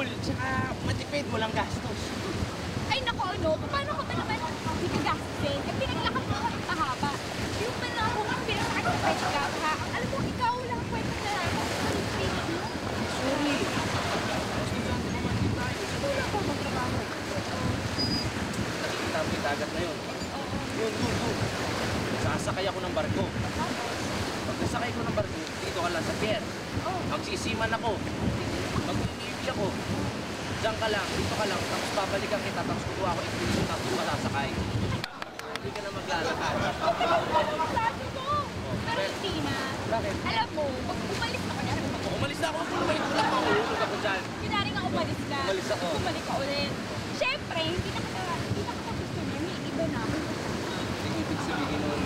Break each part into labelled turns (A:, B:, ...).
A: cool, tsaka matipid, walang gastos.
B: Ay, naku, ano? Paano ko ba naman hindi ka gastusin? Eh, pinaglakad mo kami kahaba. Yung man ako nga pinasakit sa pwede ka, ha? Alam mo, ikaw lang ang pwede na
A: Sorry. Estudyante naman din tayo.
B: wala ko magtrabaho.
A: Nakikita mo yung dagat na yun. Yun. Sasakay ako ng barko. Pag nasakay ko ng barko, dito ka lang sa pier. Magsisiman ako. Mag-iibi ako. Diyan ka lang, dito ka lang, tapos babalikan kita, tapos kukuha ako expedition, tapos ka sasakay. Hindi ka na maglalakad.
B: Sabi mo! Pero hindi na.
A: Bakit?
B: Alam mo, pag umalis na kanya,
A: Umalis na ako, bumalik ko lang ako. Ulog ako dyan.
B: kunwari nga umalis ka.
A: Umalis ako.
B: Bumalik ka ulit. Siyempre, hindi na kita gusto niya. May iba na ako.
A: Hindi ibig sabihin nun.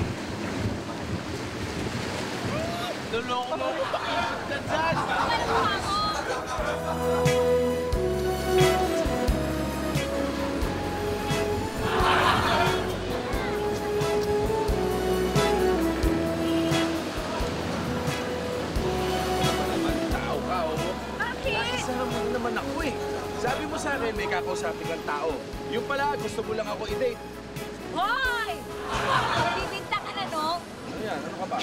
A: Luloko mo ako, pakiisip ka dyan.
B: Ano mo ako?
A: Tao ka, oh.
B: Bakit?
A: Kasama mo naman ako eh. Sabi mo sa akin, may kakausapin kang tao. Yung pala, gusto mo lang ako i-date.
B: Hoy! Bibinta ka na, no?
A: Ano yan? Ano ka ba?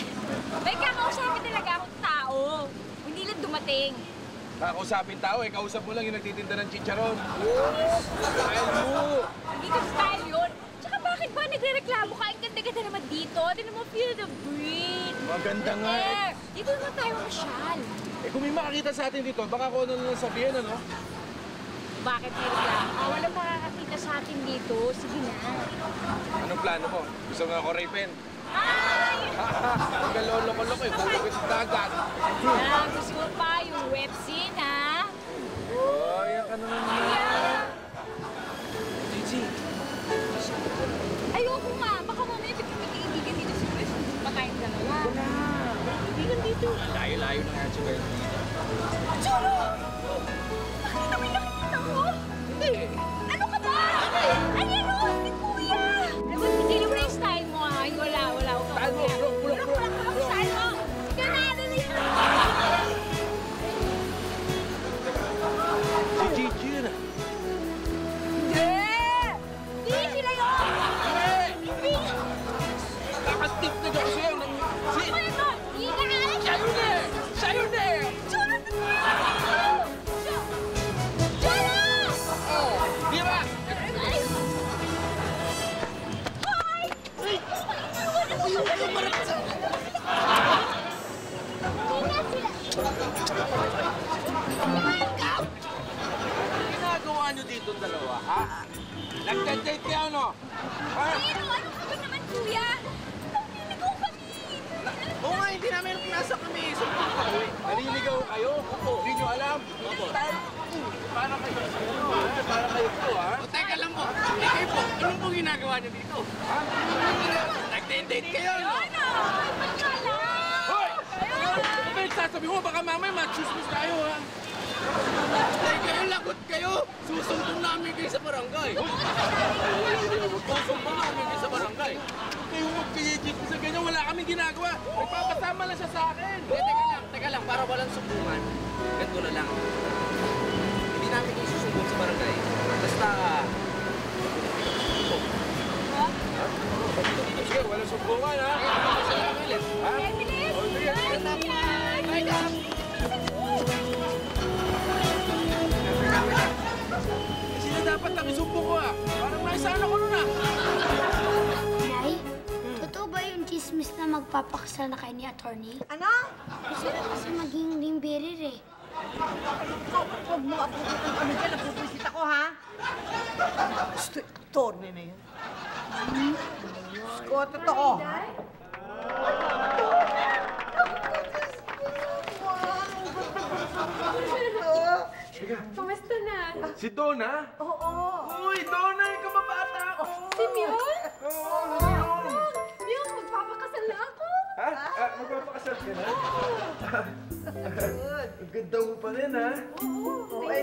B: May kakausapin talaga akong tao. Hindi lang dumating.
A: Kakausapin tao eh. Kausap mo lang yung nagtitinda ng chicharon. Style mo!
B: Hindi ko style yun. Tsaka bakit ba nagre-reklamo ka? Ang ganda-ganda naman dito. Tinan mo, feel the breeze.
A: Maganda nga eh.
B: Air. Dito naman tayo masyal.
A: Eh kung may makakita sa atin dito, baka ako ano lang sabihin, ano?
B: Bakit may reklamo ka? Walang makakakita sa atin dito. Sige na.
A: Anong plano mo? Gusto mo ako rapin?
B: Ay!
A: Huwag ka lolo-lolo ko eh. Hulog sa dagat.
B: Yan, gusto mo pa yung web scene, ha?
A: Oh, yan ka naman
B: Yeah.
A: Gigi.
B: Ayoko nga. Baka mamaya biglang magkaibigan dito sa West. Pa tayong dalawa.
A: Wala.
B: Kaibigan dito.
A: Layo-layo na nga si Wendy.
B: Cholo! Nakita mo yung nakikita ko?
A: Hindi.
B: Ano ka ba? Ayan o, si Kuya! Ay, ba't pinili mo na yung style mo, ha? Yung wala.
A: Style mo, bulok.
B: Style mo! Ikaw na, dali!
A: Si Gigi yun ah.
B: Hindi! Hindi sila yun! Hindi!
A: Nakastip na dyan sa'yo.
B: Ako ito! Hindi ka nga!
A: Siya yun eh! Siya yun eh!
B: Cholo!
A: Oh, di ba?
B: Ay! Hoy!
A: Ginagawa niyo dito dalawa, ha? Nagka-date kayo, no? Ha?
B: Ano ka ba naman, Kuya? Naliligaw kami!
A: Oo nga, hindi namin pinasa kami. Sumpong kami. Naliligaw kayo? Opo. Hindi nyo alam? Opo. Para kayo sa ano, ha? Para kayo po, ha?
C: O, teka lang po. Eh, kayo po, anong po ginagawa niyo dito?
A: Ha?
C: Nag-date kayo, no?
B: Ano? Magkala!
A: Hoy! Ano ba yung sasabi mo? Baka mamaya machismis tayo, ha?
C: Eh, kayo lagot kayo. Susumbong namin kayo sa barangay. Susumbong namin kayo sa barangay.
A: Kayo magkayigit sa ganyan. Wala kaming ginagawa. Nagpapasama lang siya sa akin.
C: Eh, teka lang, para walang sumbungan. Ganito na lang. Hindi namin kayo susumbong sa barangay. Basta,
A: Sige, walang sumbungan, ha?
C: sa namin.
A: Ha?
B: Bilis!
A: O, sige. Sino dapat ang isumbong ko, ha? Parang naisana ko nun, ha?
D: Nay, totoo ba yung chismis na magpapakasal na kayo ni attorney?
E: Ano?
D: Gusto na kasi maging limbirir eh.
E: Huwag mo ako ano dyan, nagpupusit ako, ha? Gusto, torne na yun. Ko, totoo.
B: Kamusta na?
A: Si Donna?
E: Oo.
A: Uy, Donna, yung kababata ko!
B: Si Mion?
A: Oo, Mion!
B: Mion, magpapakasal na ako!
A: Ha? Magpapakasal ka na? Ang ganda mo pa rin, ha?
E: Oo, eh,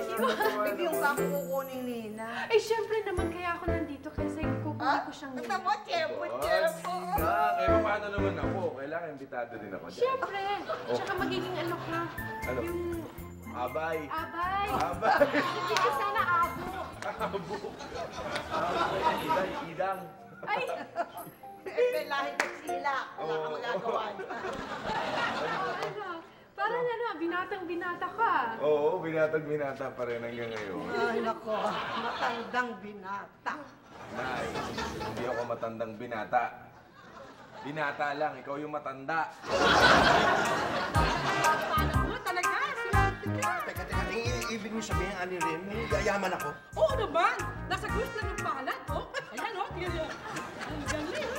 E: bigyan ka ako kukunin Nina.
F: Eh, syempre naman kaya ako nandito kasi kukunin ko siyang
E: Basta mo, tiyempo.
A: Kaya paano naman ako? Kailangan imbitado din ako dyan.
F: Syempre! Tsaka magiging ano ka,
A: Ano?
F: yung
G: Abay.
F: Abay.
G: Abay.
F: Hindi ka sana abo.
G: Abo. Idang.
F: Ay,
E: May lahi ng sila. Wala kang magagawa.
F: ano? Parang ano, binatang-binata ka.
G: Oo, binatag-binata pa rin hanggang ngayon.
E: Ay, nako. Matandang binata.
G: Nay, hindi ako matandang binata. Binata lang, ikaw yung matanda.
E: Paano mo talaga? Swerte ka.
H: Teka, ibig mo sabihin, Ani Ren, yayaman ako?
E: Oo naman. Nasa gusto lang ng pangalan. Oh, ayan oh. Tingnan niyo. Ang galing.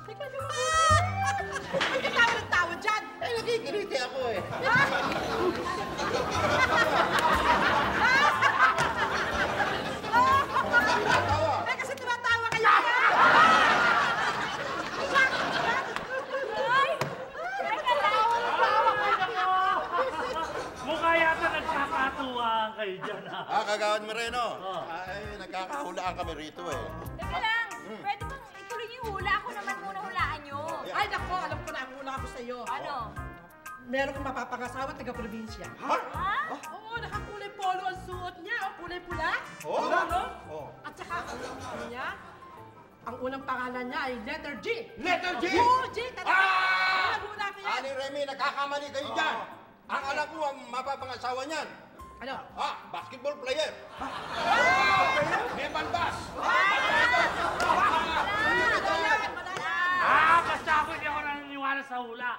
E: Teka, Ay, katawa ng tawa dyan.
H: Eh, nakikiliti ako eh.
E: Eh, kasi tumatawa kayo.
B: Ay! Teka lang!
I: Mukha yata nagkakatuwaan kayo dyan, ha?
H: Kagawad Moreno. Ay, nagkakahulaan kami rito eh.
B: Teka lang! Pwede bang ituloy niyo yung hula? Ako naman muna hulaan niyo.
E: Ay, nako. Alam ko na ang una ako sa'yo.
B: Ano?
E: Meron kong mapapangasawa taga-probinsya.
B: Ha?
E: Oo, nakakulay polo ang suot niya. O, kulay pula.
H: Oo.
E: Ano?
H: Oo.
E: At saka, ano niya? Ang unang pangalan niya ay letter G.
H: Letter G?
E: Oo, G. Talaga. Hula ko yan.
H: Ani Remy, nagkakamali kayo dyan. Ang alam ko, ang mapapangasawa niyan.
E: Ano?
H: Basketball player. May balbas.
I: Basta ako hindi ako naniniwala sa hula.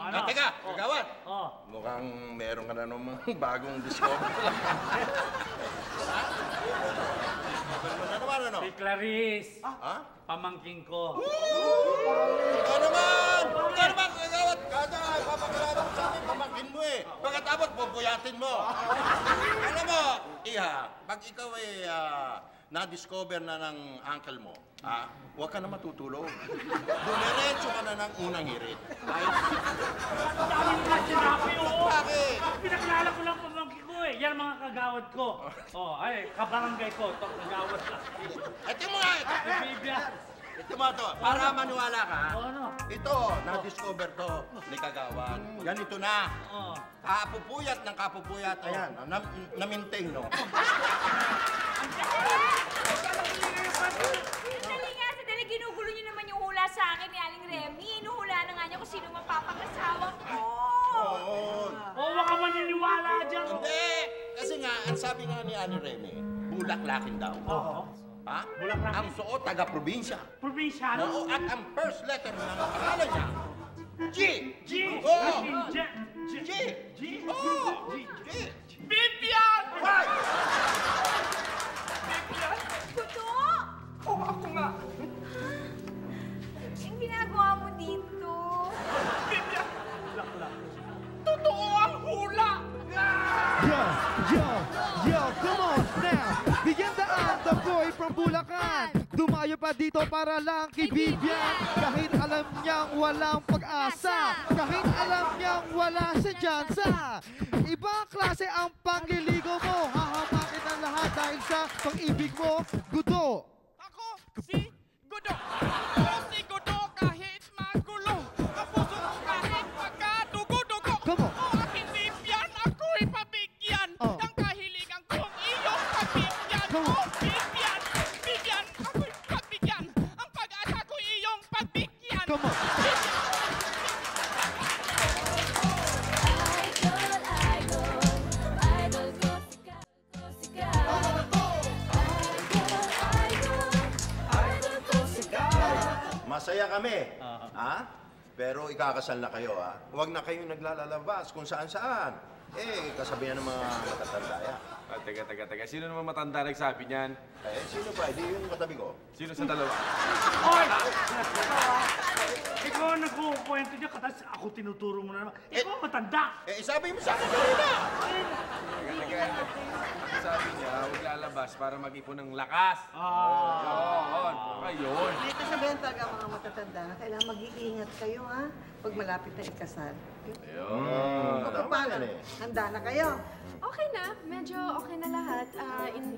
I: Ano?
H: Teka, kagawad.
I: Oh.
H: Mukhang meron ka na namang bagong discovery. Ano naman, ano?
I: Si Clarice.
H: Ha?
I: Pamangking ko.
H: Ikaw naman! Ikaw naman, kagawad! Kada, papakilala mo sa akin, pamangkin mo eh. Pagkatapos, pupuyatin mo. Alam mo, Iha, pag ikaw ay na-discover na ng uncle mo, huwag ka na matutulog. Dumiretso ka na ng unang hirit.
I: Ang dami nila sinabi, oo.
H: Bakit?
I: Pinaklala ko lang pamangkin ko eh. Yan mga kagawad ko. Oh, ay, kabarangay ko. Ito, kagawad lang.
H: Ito mo nga, ito.
I: Si Vivian.
H: Ito mo ito. Para maniwala ka,
I: Ano?
H: ito, na-discover to ni Kagawad. Ganito na.
I: Oh.
H: Kapupuyat ng kapupuyat. Ayan, na-maintain, no?
B: Sandali nga, sandali. Ginugulo niyo naman yung hula sa akin ni Aling Remy. Inuhula na nga niya kung sino mapapangasawa ko.
H: Oo.
I: Oh, wag ka maniniwala dyan.
H: Hindi! Kasi nga, ang sabi nga ni Ani Remy, bulaklakin daw.
I: Oo.
H: Ha?
I: Bulaklakin?
H: Ang suot, taga-probinsya.
I: Probinsyano?
H: Oo, at ang first letter ng pangalan niya, G!
I: G!
H: Oo!
I: G!
H: G!
I: G!
H: Oo! G!
I: Vivian!
H: Ay!
B: Kuto!
E: Oo, ako nga.
B: Ang ginagawa mo dito?
E: Totoo ang hula.
J: Yo, come on now! Bigyan daan, the boy from Bulacan. Dumayo pa dito para lang kay Vivian. Kahit alam niyang walang pag-asa. Kahit alam niyang wala sa tsansa. Ibang klase ang pangliligo mo. Hahamakin ang lahat dahil sa pag-ibig mo, Gudo.
K: Ako si Gudo. Ako si Gudo kahit magulo. Ang puso ko kahit magkadugo-dugo.
J: Come on.
K: O aking Vivian, ako'y pabigyan.
J: Oh.
K: Ang kahiligan kong iyong pabigyan.
J: Come on.
K: Oh, Vivian, Vivian, ako'y pabigyan. Ang pag-asa ko iyong pabigyan.
J: Come on.
H: Masaya kami. Ha? Pero ikakasal na kayo, ha? Huwag na kayong naglalalabas kung saan-saan. Eh, kasabihan ng mga matatanda yan.
G: Teka. Sino naman matanda nagsabi niyan?
H: Eh, sino ba? Hindi yung katabi ko.
G: Sino sa dalawa?
I: Hoy! Ikaw ang nagkukwento niya, katas ako tinuturo mo na naman. Ikaw ang matanda!
H: Eh, sabi mo sa akin kanina!
G: Teka. Sabi niya, huwag lalabas para mag-ipon ng lakas. Yun.
E: Dito sabihin talaga mga matatanda, kailangan mag-iingat kayo, ha? pag malapit na ikasal.
G: Ayun.
E: Paano? Handa na kayo?
F: Okay na. Medyo okay na lahat.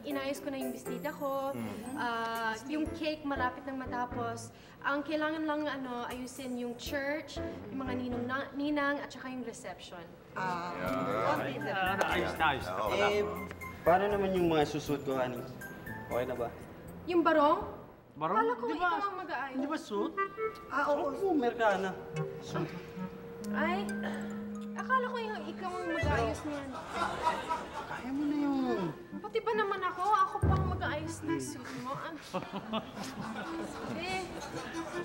F: Inayos ko na yung bestida ko. Yung cake malapit nang matapos. Ang kailangan lang ayusin yung church, yung mga ninang at saka yung reception.
I: Ayos na, ayos na.
L: Paano naman yung mga susuot ko, honey? Okay na ba?
F: Yung barong?
I: Barong?
F: Kala ko ikaw ang mag-aayos.
I: Di ba suit?
L: Oo, Amerikana. Suit.
F: Ay, akala ko yung ikaw ang mag-aayos niyan.
L: Kaya mo na yun.
F: Pati ba naman ako? Ako pa ang mag-aayos ng suit mo.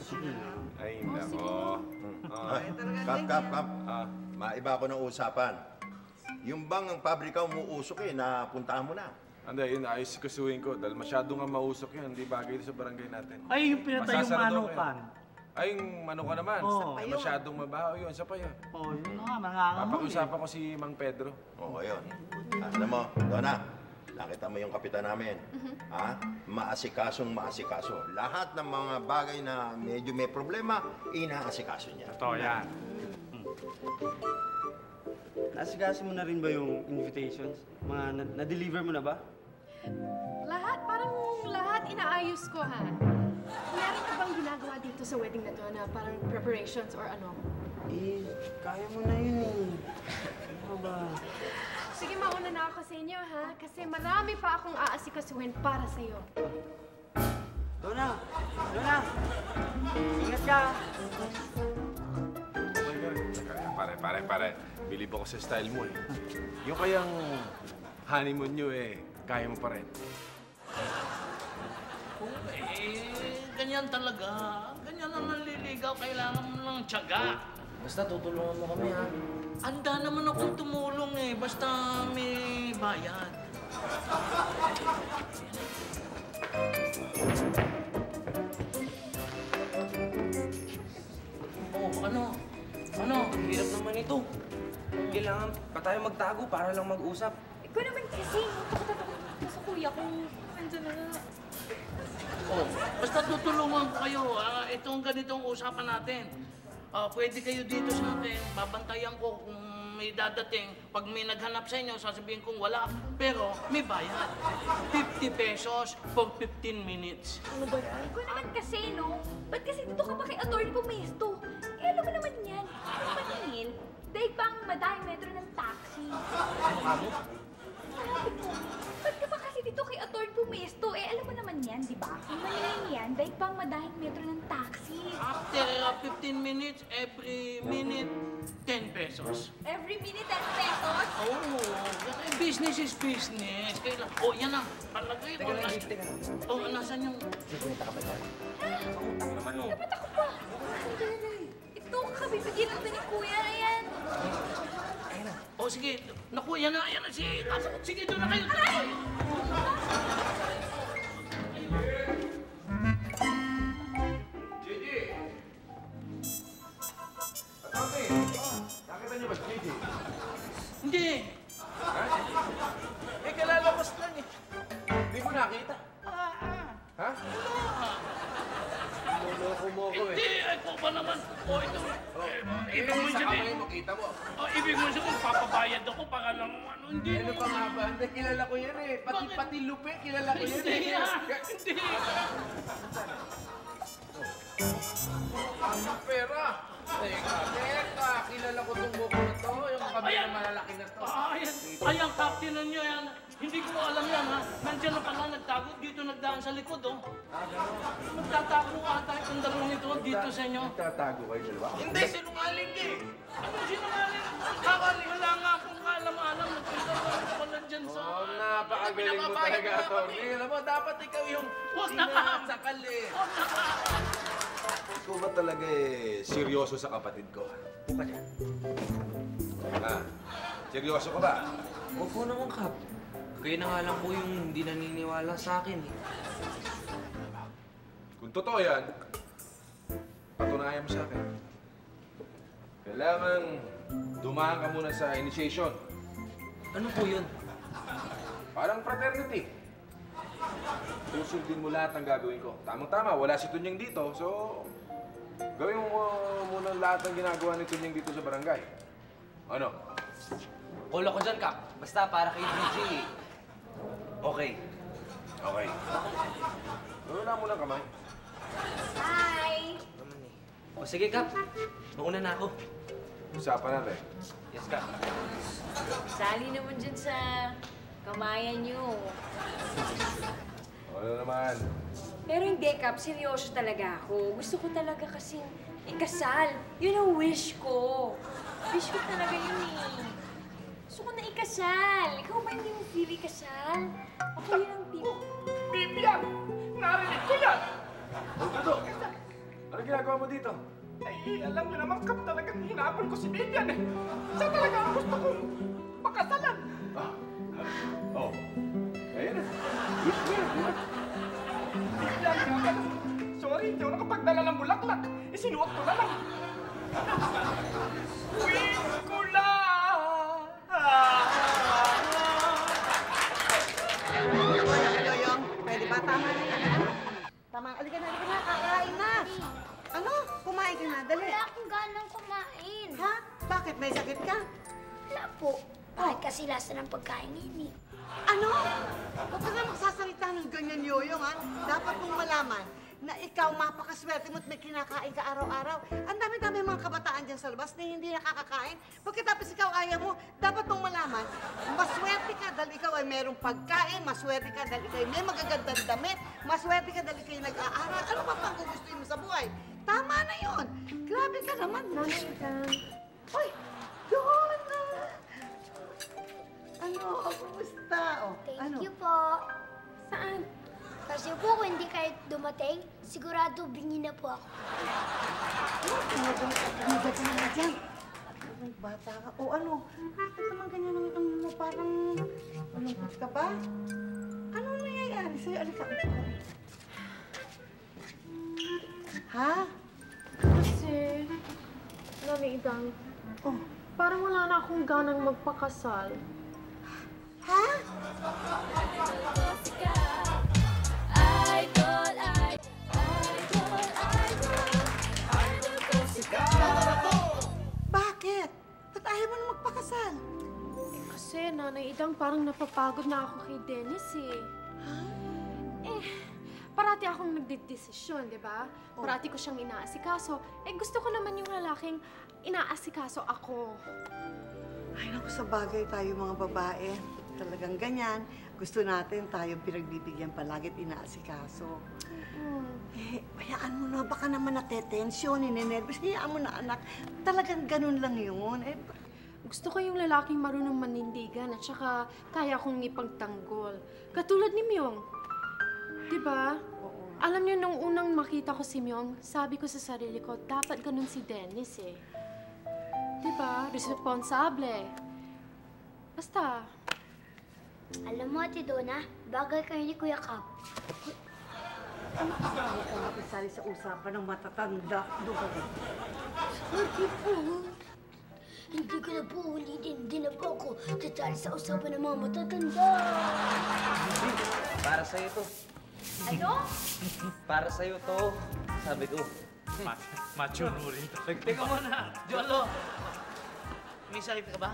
F: Sige.
G: Ay, nako.
H: Kap. Maiba ako ng usapan. Yung bang ang pabrika umuusok napuntahan mo na?
G: Hindi, yun ayos kasuhin ko dahil masyado nga mausok yun. Hindi bagay sa barangay natin.
I: Ay, yung pinatayong
G: Masasarado
I: manukan.
G: Ay, yung manukan naman.
I: Oo.
G: Masyadong mabaho yun. Sa pa yun.
I: Oh, yun na nga, mangangamoy.
G: Papakiusapan ko si Mang Pedro.
H: Oo, yun. Alam mo, Donna, nakita mo yung kapitan namin. Maasikasong maasikaso. Lahat ng mga bagay na medyo may problema, inaasikaso niya.
I: Totoo yan.
L: Nasigasi mo na rin ba yung invitations? Mga na-deliver mo na ba?
F: Lahat, parang lahat inaayos ko, ha? Meron ka bang ginagawa dito sa wedding na to na parang preparations or ano?
L: Kaya mo na yun eh. Ano ba?
F: Sige, mauna na ako sa inyo, ha? Kasi marami pa akong aasikasuhin para sa'yo.
L: Donna! Ingat ka!
G: Pare. Bilib ako sa style mo eh. Yung kayang honeymoon nyo kaya mo pa rin.
I: Ganyan talaga. Ganyan ang nanliligaw. Kailangan mo ng tiyaga.
A: Basta tutulungan mo kami, ha?
I: Anda naman akong tumulong basta may bayad.
A: Ano? Hirap naman ito. Kailangan pa tayo magtago para lang mag-usap.
B: Ikaw naman kasi, takot sa kuya kung andyan na nga.
I: Basta tutulungan ko kayo. Itong ganitong usapan natin. Pwede kayo dito sa atin. Babantayan ko kung may dadating. Pag may naghanap sa inyo, sasabihin kong wala. Pero may bayad. 50 pesos for 15 minutes.
B: Ano ba yan? Ikaw naman kasi, no? Ba't kasi dito ka pa kay Atty. Pumesto? Alam mo naman yan. Ano maningin? Dahil bang madahing metro ng taxi?
A: Ano?
B: Sabi ko, ba't ka pa kasi dito kay Atty. Pumesto? Alam mo naman yan, di ba? Ang maningin yan, dahil bang madahing metro ng taxi?
I: After 15 minutes, every minute, 10 pesos.
B: Every minute, 10 pesos?
I: Business is business. Yan na. Palagay ko. Nasaan yung...
B: Dapat ako pa. Ito, kabibigyan lang ni Kuya. Ayan.
I: Sige. Naku, yan na. Sige, doon na kayo.
G: Gigi! Ate, nakita niyo ba si Gigi?
I: Hindi.
G: Kalalabas lang eh. Hindi mo nakita? Ha? Loko-moko eh.
I: Hindi. Ikaw ba naman? Ito. Ibig mo
G: Sa kamay
I: sabihin.
G: mo, kita mo.
I: Ibig mo sabihin, papabayad ako para lang hindi.
G: Ano pa nga ba? Hindi, kilala ko yan eh. Pati Lupe, kilala ko yan eh.
I: Hindi.
G: Ang pera! Teka, kilala ko itong buko na to. Yung kami na malalaki na to.
I: Ay, ang captain ninyo yan. Hindi ko alam yan, ha? Nandiyan na pala, nagtago. Dito nagdaan sa likod, oh. Nagtatago ata itong dalawang ito dito sa inyo.
G: Tatago kayo, dalawa?
I: Hindi, sinungaling eh. Ano sinungaling? Wala nga akong alam-alam. Nagtatago ko pala dyan sa...
G: Napakagaling mo talaga, Tony. Alam mo, dapat ikaw yung sinasakal eh. Ikaw ba talaga seryoso sa kapatid ko?
A: Buka dyan.
G: Seryoso ka ba?
A: Opo naman, Kap. Kayo na nga lang po yung hindi naniniwala sa akin eh.
G: Kung totoo yan, patunayan mo sa akin. Kailangan dumaan ka muna sa initiation.
A: Ano po yun?
G: Parang fraternity. Susundin mo lahat ng gagawin ko. Tamang-tama, wala si Tunyang dito, so gawin mo muna lahat ng ginagawa ni Tunying dito sa barangay. Ano?
C: Kulo ko dyan, Kap. Basta para kay Gigi. Okay.
G: Okay. Wala mo lang kamay.
B: Hi!
C: O sige, Kap. Mauna na ako.
G: Usapan natin.
C: Yes, Kap.
M: Sali naman dyan sa kamayan nyo.
G: Ano naman?
M: Pero hindi, Kap. Seryoso talaga ako. Gusto ko talaga kasing ikasal. Yun ang wish ko. Wish ko talaga yun eh. Gusto ko na ikasal. Ikaw ba hindi mo feel ikasal? Ako yun ang tipo.
K: Bibian! Narinig ko yan!
G: Ano? Ano ginagawa mo dito?
K: Ay, alam niyo naman, Kap, talagang hinabol ko si Bibian eh. Siya talaga ang gusto kong pakasalan.
G: Oh. Ayan na. Wish mo yan.
K: Bibian, nga pala. Sorry, hindi ako nakapagdala ng bulaklak. Isinuot ko na lang. Wish ko lang!
E: Yoyong, pwede ba? Tama na yan. Ano? Tama. Alika na, kakain na. Ano? Kumain ka na, dali.
D: Wala akong ganang kumain.
E: Ha? Bakit? May sakit ka?
D: Wala po. Bakit kasi lasa ng pagkain ngayon eh.
E: Ano? Huwag ka na magsasalita ng ganyan, Yoyong, ha? Dapat mong malaman na ikaw mapakaswerte mo at may kinakain ka araw-araw. Ang dami-dami mga kabataan dyan sa labas na hindi nakakakain. Pagkatapos ikaw ayaw mo, dapat mong malaman, maswerte ka dahil ikaw ay merong pagkain, maswerte ka dahil ikaw ay may magagandang damit, maswerte ka dahil ikaw ay nag-aaral. Ano pa pang gugustuhin mo sa buhay? Tama na yun. Grabe ka naman.
F: Nanay Itang.
E: Uy! Yun na! Ano? Kumusta? Oh,
D: Thank you po.
F: Saan?
D: Kasi po kung hindi kayo dumating, sigurado bingi na po ako.
E: Tumagod ka naman dyan. Bata ka. O ano? Bakit naman ganyan ang ano mo? Parang malungkot ka ba? Ano nangyayari sa'yo? Alika. Ha?
F: Kasi, Nanay Itang, parang wala na akong ganang magpakasal.
E: Ha? Bakit? Ba't ayaw mo na magpakasal?
F: Kasi, Nanay Itang, parang napapagod na ako kay Dennis eh. Parati akong nagdidesisyon, di ba? Parati ko siyang inaasikaso. Gusto ko naman yung lalaking inaasikaso ako.
E: Ay, naku, sa bagay tayo mga babae. Talagang ganyan. Gusto natin tayong pinagbibigyan palagit inaasikaso. Hayaan mo na. Baka naman natetensyon, ninenervous. Hayaan mo na, anak. Talagang ganun lang yun.
F: Gusto ko yung lalaking marunong manindigan at saka kaya kong ipagtanggol. Katulad ni Myung. Diba? Alam niyo, nung unang makita ko si Myung, sabi ko sa sarili ko, dapat ganun si Dennis eh. Diba? Responsable. Basta.
D: Alam mo, Ate Donna, bagay kayo ni Kuya Kap.
E: Huwag ka makisali sa usapan ng matatanda. Doon ka ba?
D: Sorry po. Hindi ko na po ulitin. Hindi na po ako tatali sa usapan ng mga matatanda.
C: Para sa'yo to.
B: Ano?
C: Para sa'yo to. Sabi ko.
I: Macho rin. Teka muna, Jolo. May sakit ka ba?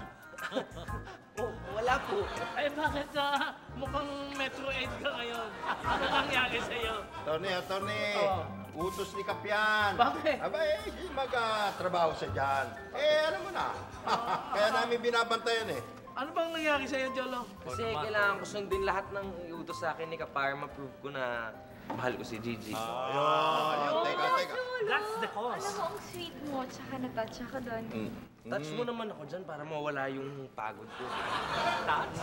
C: Wala po.
I: Ay, bakit mukhang Metro 8 ka ngayon? Ano nangyari sa'yo?
H: Attorney,
I: Oo.
H: utos ni Kapian.
I: Bakit?
H: Aba, hindi mag-trabaho siya dyan. Alam mo na. Kaya namin binabantayan eh.
I: Ano bang nangyari sa'yo, Jolo?
C: Kasi kailangan ko sundin lahat ng iutos sa akin ni Kapar. Ma-prove ko na mahal ko si Gigi.
H: Ayun, teka.
I: That's the cause.
B: Alam mo, ang sweet mo, tsaka natouch ako doon.
C: Touch mo naman ako dyan para mawala yung pagod ko.
I: Touch?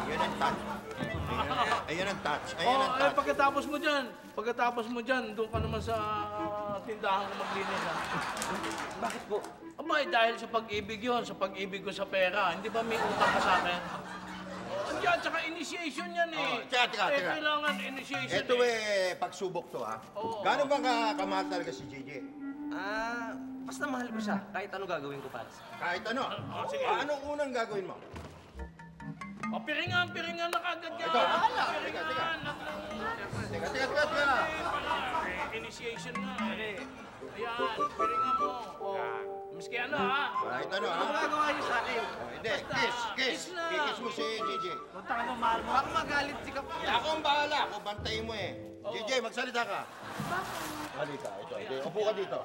H: Ayun ang touch. Ayun ang touch.
I: Pagkatapos mo dyan, doon ka naman sa tindahan ko maglinis, ha?
C: Bakit po?
I: Abay, dahil sa pag-ibig yun, sa pag-ibig ko sa pera. Hindi ba may utang ka sa akin? Andiyan, tsaka initiation yan eh.
H: Teka.
I: Kailangan initiation
H: Ito pagsubok to ha.
I: Oo.
H: Gano'n ba kamahal talaga si Gigi?
C: Basta mahal ko siya. Kahit ano gagawin ko para sa
H: Kahit ano?
I: Sige.
H: Anong unang gagawin mo?
I: Piringan na kagad yan.
H: Ito, bahala.
I: Piringan.
H: Teka.
I: initiation na. Ayan, piringan mo. Maski ano, ha?
H: Kahit ano, ha?
I: Ano magagawa niyo sa akin?
H: Hindi, kiss. Kikis mo si JJ.
I: Punta ka na, mahal mo. Baka magalit si Kap.
H: Ako ang bahala. Ako bantayin mo eh. JJ, magsalita ka. Halika, ito. Upo ka dito.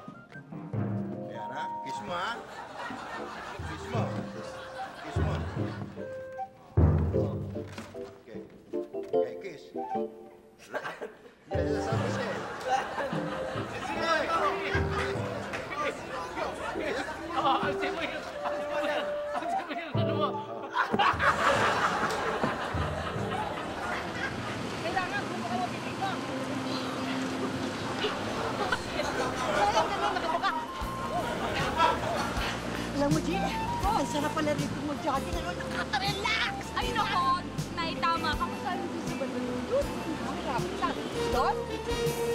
H: Ayan, ha? Kiss mo, ha? Kiss mo. Kiss mo. Okay, kiss. Yan, sabi siya eh.
I: Alsin mo yun. Ano mo?
E: Kailangan, bumuka mo, bibig mo. Alam mo, G, ang sarap pala rito mo jogging. Ano, nakaka-relax.
B: Ay, nako. Nay, tama ka. Masali doon sa balulod.
E: Doon?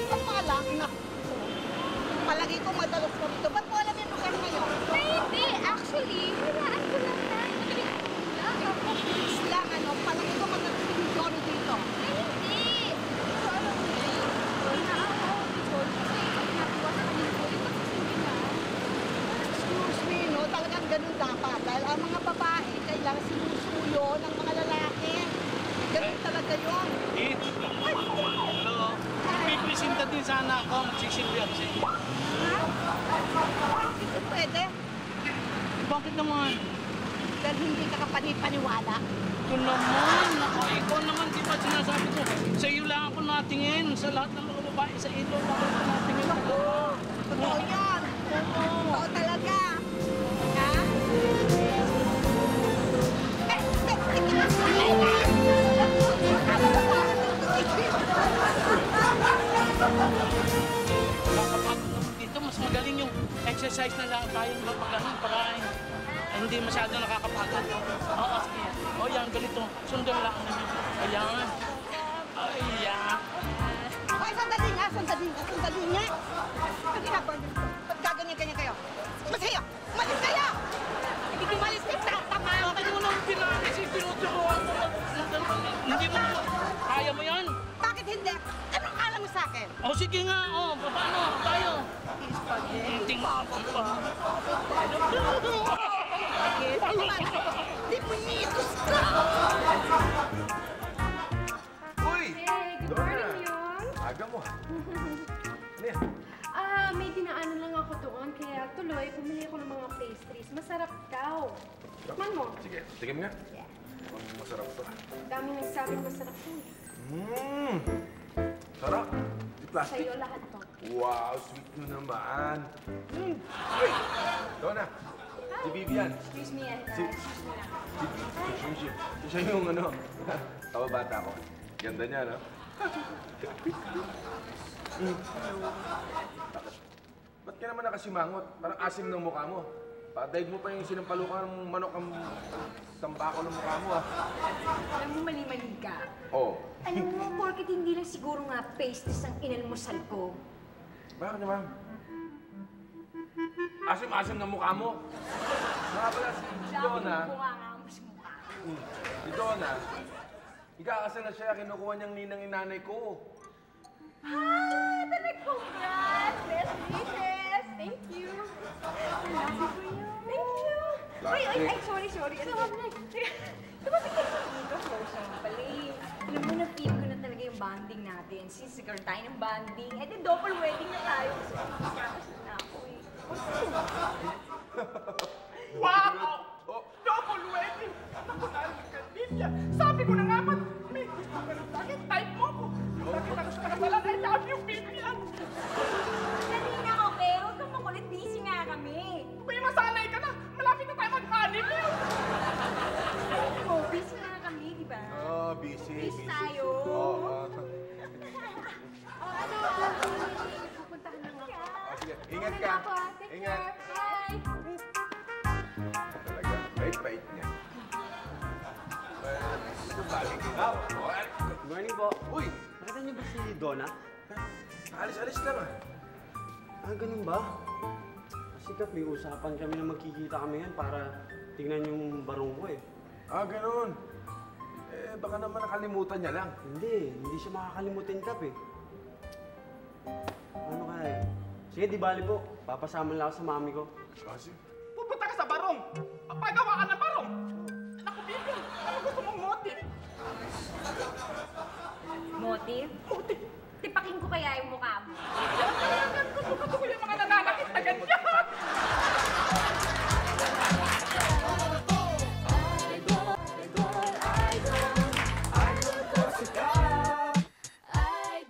E: Ang malaki na. Palagi ko madalas ko rito. Ba't mo alam yung lugar ngayon?
B: Nay, hindi. Actually, hiraan ko lang, Nay. Magaling ako lang.
E: Please lang, ano. Palagi ko madalas yung lugar dito.
B: Ay, hindi. So, alam mo, Nay, inaawa ako dito. Kasi ginagawa sa kanil ko. Ito kasi na.
E: Excuse me, no? Talagang ganun dapat. Dahil ang mga babae, kailangan sinusuyo ng mga lalaki. Ganun talaga yun.
I: Hello. May presinta din sana ako. Magsisilbi ako sa inyo.
E: Ha? Hindi pwede.
I: Bakit naman?
E: Dahil hindi ka kapanipaniwala.
I: Ito naman. Ako, ikaw naman, di ba sinasabi ko? Sa iyo lang ako natingin. Sa lahat ng mga babae, sa ilo lang ako natingin.
E: Totoo yan. Totoo talaga. Ha?
I: Dito, mas magaling yung exercise na lang tayo mapagaling para hindi masyado nakakapagod. Oo, sige. O yan, ganito. Sundan lang ninyo. Ayan. Ayan.
E: Ay, sandali nga. Ang ginagawa nyo dito? Ba't gaganyan-ganyan kayo? Masayo! Malis kayo! Hindi ko malis kayo. Tama!
I: Bakit mo nang pinalis? Pinuturuan mo. Hindi mo naman. Kaya mo yan?
E: Bakit hindi? Anong alam mo sa akin?
I: O sige nga. O, paano? Tayo.
E: Spaghetti. Di mo itos ka!
G: Uy!
F: Hey, good morning, Leon.
G: Aga mo. Ano yan?
F: May dinaanan lang ako doon, kaya tuloy, pumili ako ng mga pastries. Masarap daw. Tikman mo.
G: Sige, tigim nga. Ang masarap to.
F: Daming nagsabing masarap to.
G: Sarap. Di plastic.
F: Sa'yo lahat to.
G: Wow, sweet nyo naman. Uy! Donna. Si Vivian.
F: Excuse me,
G: Siya yung ano, kababata ko. Ganda niya, no? Ba't ka naman nakasimangot? Parang asim ng mukha mo. Padaig mo pa yung sinampalukang manok ang tambako ng mukha mo, ah.
M: Alam mo, mali-mali ka.
G: Oo.
M: Alam mo, porket hindi lang siguro nga pastes ang inalmusal ko.
G: Bakit naman? Asim-asim ng mukha mo. Mga pala si Donna. Si Donna, ikakasal na siya, kinukuha niyang ninang inanay ko.
B: Talagang congrats! Best wishes! Thank you! Happy for you! Thank you! Ay, sorry. Ano nga pala? Tumapit ka sa dito, close naman pala eh.
M: Alam mo, na-feel ko na talaga yung bonding natin. Since nagkaroon tayo ng bonding, eh di double wedding na tayo. Kasi kakasal na ako eh.
K: Wow! Double wedding! Naku, narinig ka, Livia. Sabi ko na nga ba, may gusto ka ng sakit, type mo ko. Nakita ka na pala, I love you, Vivian.
M: Dali na, okay? Huwag kang makulit, busy nga kami.
K: Kuya, masanay ka na. Malapit na tayo mag-honeymoon.
M: Oh, busy nga kami, di ba?
G: Oh, busy.
M: Busy tayo.
G: Oo.
F: Pupuntahan lang ako.
G: Sige, ingat ka. Ingat.
F: Bye!
G: Talaga, bait-bait niya.
L: Good morning po.
G: Uy!
L: Nakita niyo ba si Donna?
G: Alis-alis lang, ah.
L: Ganun ba? Kasi may usapan kami na magkikita kami yan para tingnan yung barong ko eh.
G: Ganun. Baka naman nakalimutan niya lang.
L: Hindi siya makakalimutin, Kap eh. Sige, di bali po. Papasama lang ako sa mami ko.
K: Pupunta ka sa barong. Papagawa ka ng barong. Naku, Bibian, ano gusto mong motive?
M: Motive?
K: Motive?
M: Tipakin ko kaya yung mukha mo.
K: Gusto ko yung mga nananakit na ganyan.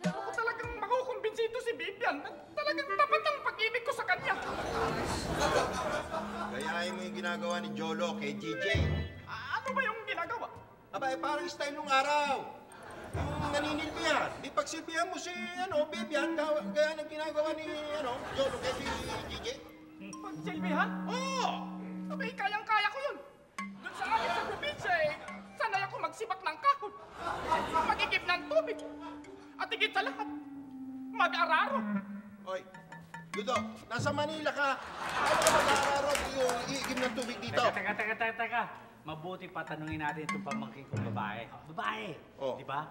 K: Ako talagang makukumbinsi ito si Bibian. Talagang tapat ang pag-ibig ko sa kanya.
H: Gayahin mo yung ginagawa ni Jolo kay GJ.
K: Ano ba yung ginagawa?
H: Aba, parang style nung araw. Yung naninilbihan. Di pagsilbihan mo si, Bibian, gaya ng ginagawa ni, Jolo kay GJ.
K: Pagsilbihan? Oo! Abay, kayang-kaya ko yun. Doon sa amin sa probinsya sanay ako magsibak ng kahon. Magigib ng tubig. At higit sa lahat, mag-araro.
H: Oy, Gudo, nasa Manila ka. Ano ka mag-araro yung iigib ng tubig dito?
N: Teka. Mabuti pa tanungin natin itong pamangkin kong babae. Babae!
H: Oh.
N: Di ba?